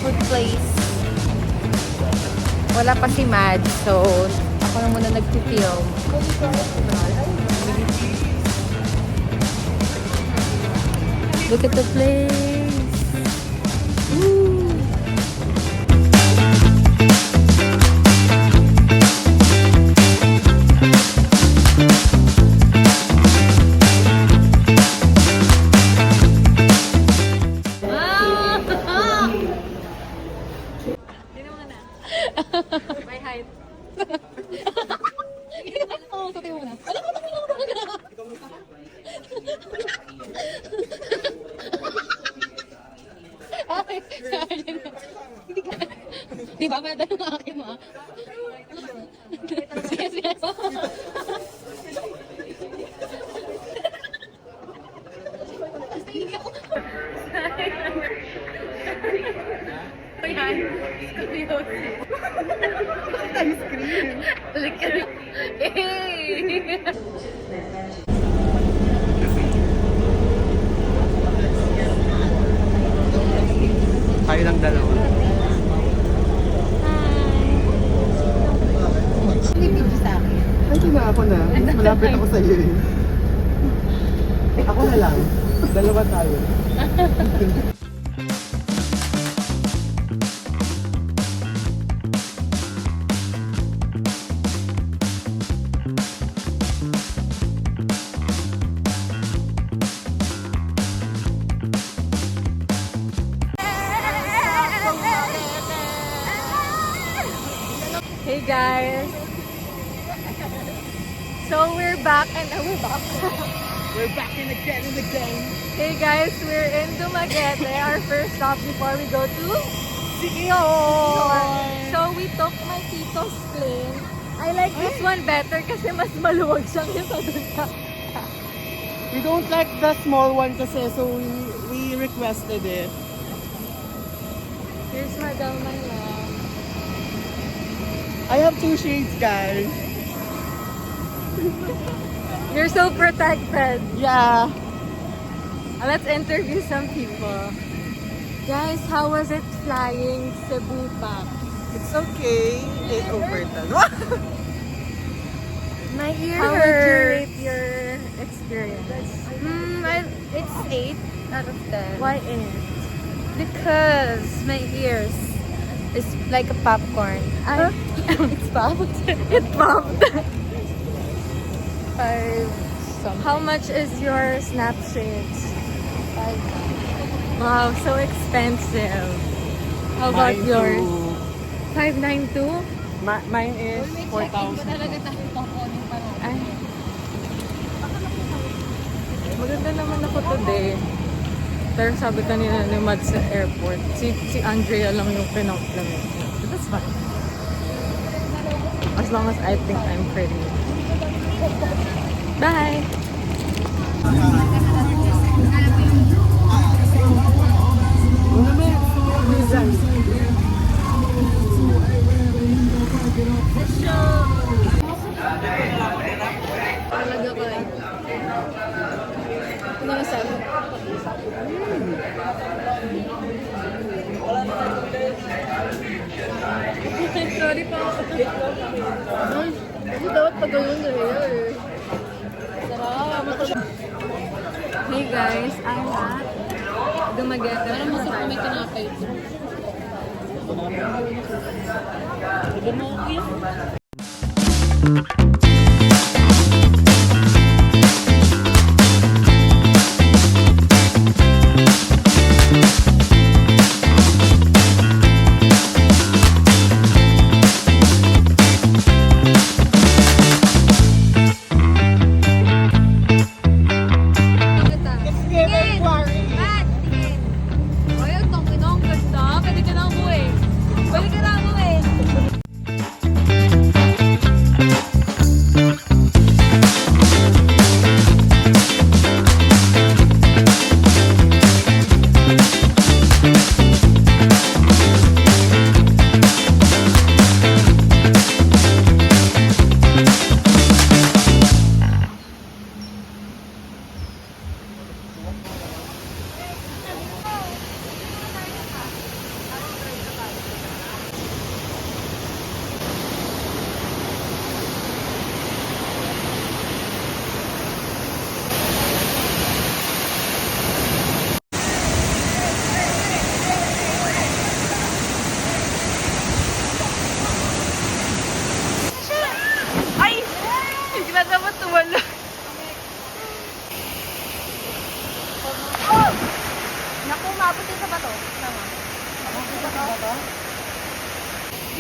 food place. Wala pa si Mad, so ako na muna nag-film. Look at the place. Woo. My height. Oo, tuti mo na. Ay, sorry. Di ba? Madalo ng akin mo. Sige, sige. Ayan. Scoliosis. Ice cream. Look at it. Hey! Tayo lang dalawa. Hindi video sa akin. Ay, na ako na. Mas malapit ako sa iyo eh. Ako na lang. Dalawa tayo. Hey guys! So we're back and we're back. We're back in again and again. Hey guys, we're in Dumaguete, our first stop before we go to Siquijor. So we took my tito's plane. I like this one better kasi mas maluwag siya kaysa dun sa... We don't like the small one kasi so we requested it. Here's Madam my love. I have 2 shades, guys. You're so protected. Yeah. Let's interview some people. Guys, how was it flying Cebu back? It's okay. It's overtime. My ear How would you hurts. rate your experience? It's 8 out of 10. Why is? Because my ears is like a popcorn. It's popped. It popped. 5 something. How much is your Snapchat? 5. Wow, so expensive. How about Mine yours? too. 592? Mine is 4,000. Ay. Maganda naman ako today. Pero sabi kanina ni Mad sa airport, si Andrea lang yung pinag-lamit niya. But that's fine. As long as I think I'm pretty. Bye! Talaga ba? Ano masabi? Sorry pa ako. Ay, hindi dapat pag ganun na rin. Sarap. Hey guys, I'm at Dumaguete. Parang masok ko may tinapay ito.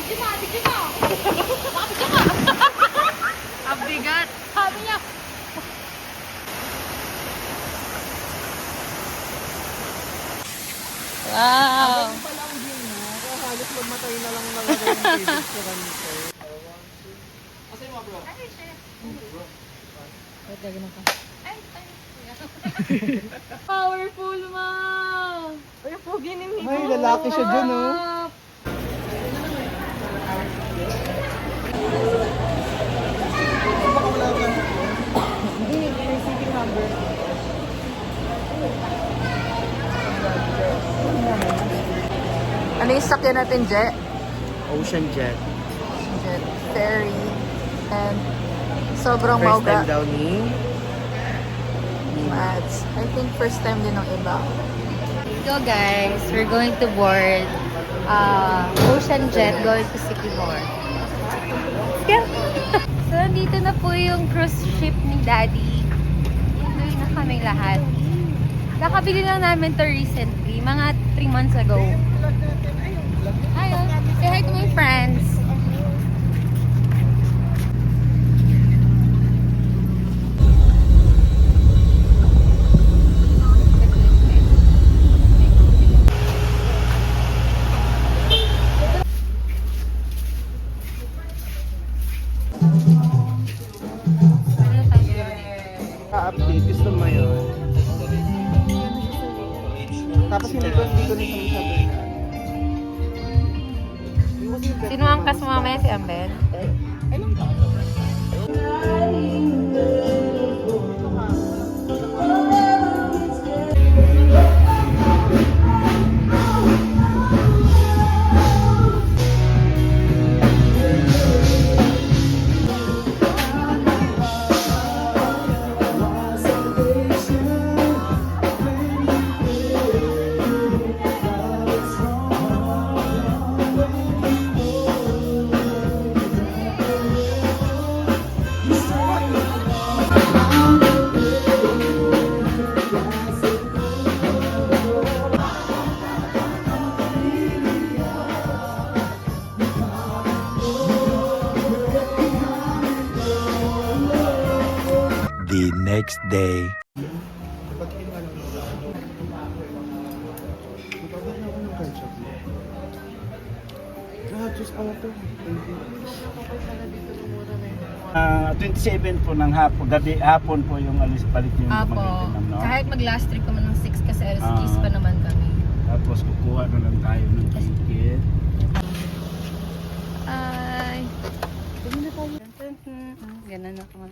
Video mo, video mo. Video mo. Ang bigat. Sabi niya. Wow. Pala ang view mo, kaya halos mamatay na lang yung picture nito. Asa yung mga bro? Wait, ganun ka. Ay, ay. Powerful, ma! Uy, pogi ni Miko. May lalaki siya dyan, oh. Baka wala ka. Hindi, may city number. Ano yung sakyan natin, Je? Ocean Jet. Jet, ferry, and sobrang First mauga. time daw ni Mads. I think first time din ng iba. Go guys, we're going to board Ocean Jet going to Sycamore. Let's go! So, nandito na po yung cruise ship ni Daddy. Enjoy na kami lahat. Nakabili lang namin to recently, mga 3 months ago. Ayun, say hi to my friends. update, gusto mo yun. Tapos hindi ko na sabi na. Sino ang kasumamaya si Ambel? The next day. Ah, 27 po ng hapon po yung alis palit yung Apo. mag-itinam, no? Kahit mag-last trip naman ng 6 kasi alas 10 pa Ah. naman kami. Tapos kukuha na lang tayo ng ticket. Ay. Ganun ako.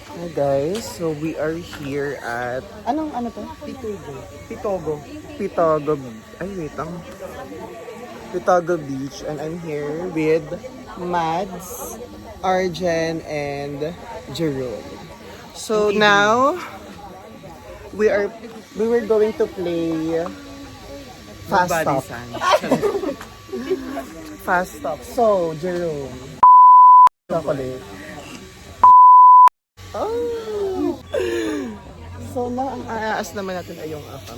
Hi guys, so we are here at ano to? Pitogo. Ay wait lang. Pitogo Beach, and I'm here with Mads, Arjen, and Jerome. So now we were going to play Fast Stop. Fast Stop. So Jerome, chocolate. Oh! So na ang aas naman natin ay yung afam.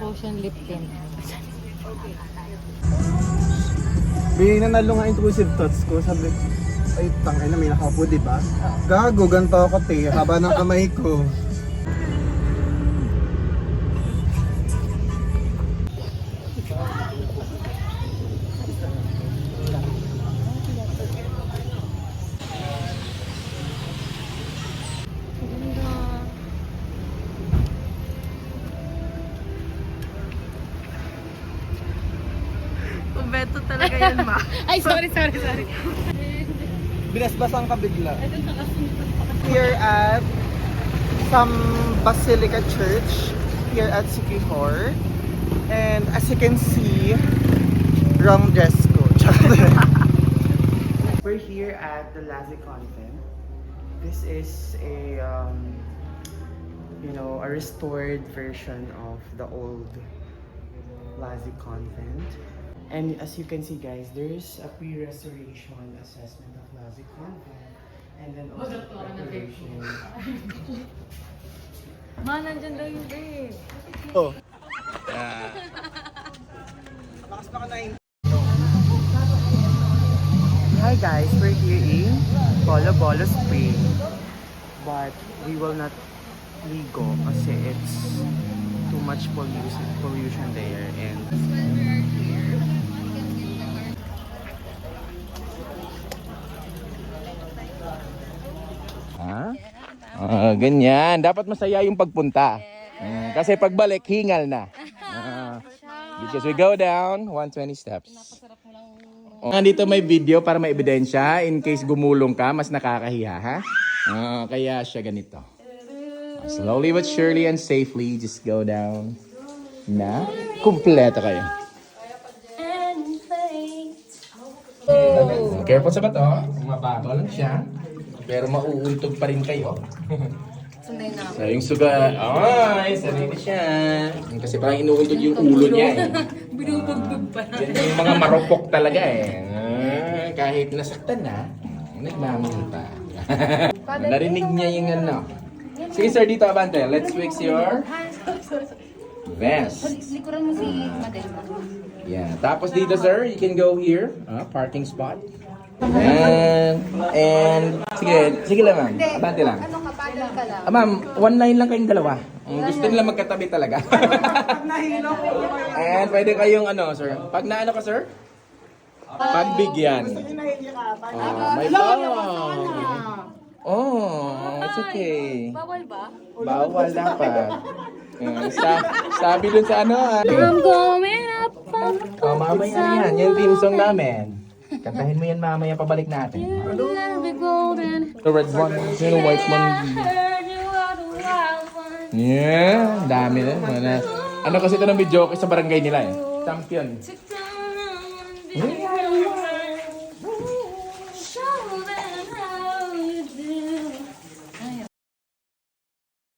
Ocean lip tint. Nanalo nga intrusive thoughts ko. Sabi ko, ay tangay na may nakapo, di ba? Gago, ganito ako te. Haba ng kamay ko. yan, ma. Ay, sorry. Binasbasan ka bigla. Here at some Basilica Church here at Siquijor. And as you can see, wrong dress code. We're here at the Lazi Convent. This is a a restored version of the old Lazi Convent. And as you can see, guys, there's a pre-restoration assessment of Lazi Convent. And then also preparation. Ma, nandyan daw yung babe. Oh. Lakas pa ka na yun. Hi guys, we're here in Bolo Bolo Spring. But we will not ligo kasi it's too much pollution there. And Ganyan. Dapat masaya yung pagpunta. Kasi pagbalik, hingal na. Because we go down 120 steps. Nandito may video para may ebidensya. In case gumulong ka, mas nakakahiya, ha? Kaya siya ganito. Slowly but surely and safely, just go down na kumpleto kayo. Careful sa bato. Mababaw lang siya. Pero mauuntog pa rin kayo. So yung suga, ay, sarili siya. Kasi parang inuuntog yung ulo niya eh. Binubugtog pa. Yan yung mga marupok talaga eh. Kahit nasaktan na, nagmamahal pa. Narinig niya yung ano. Sige sir, dito abante. Let's fix your vest. Likuran mo si Madel. Yeah. Tapos dito sir, you can go here. Parking spot. And sige lang ma'am. Abante lang. Ano ka, paddle ka lang. Ma'am, one line lang kayong dalawa. Gusto nila magkatabi talaga. And pwede kayong ano, sir. Pag naano ka, sir? Pagbigyan. May bawal. It's okay. Bawal ba? Bawal dapat. Sabi dun sa ano. I'm going up. Mamaya yan. Yung theme song namin. Kantahin mo yan mamaya pabalik natin. The red one, yung white one. Yeah, dami na. Ano kasi ito ng video sa barangay nila eh. Champion. Yeah.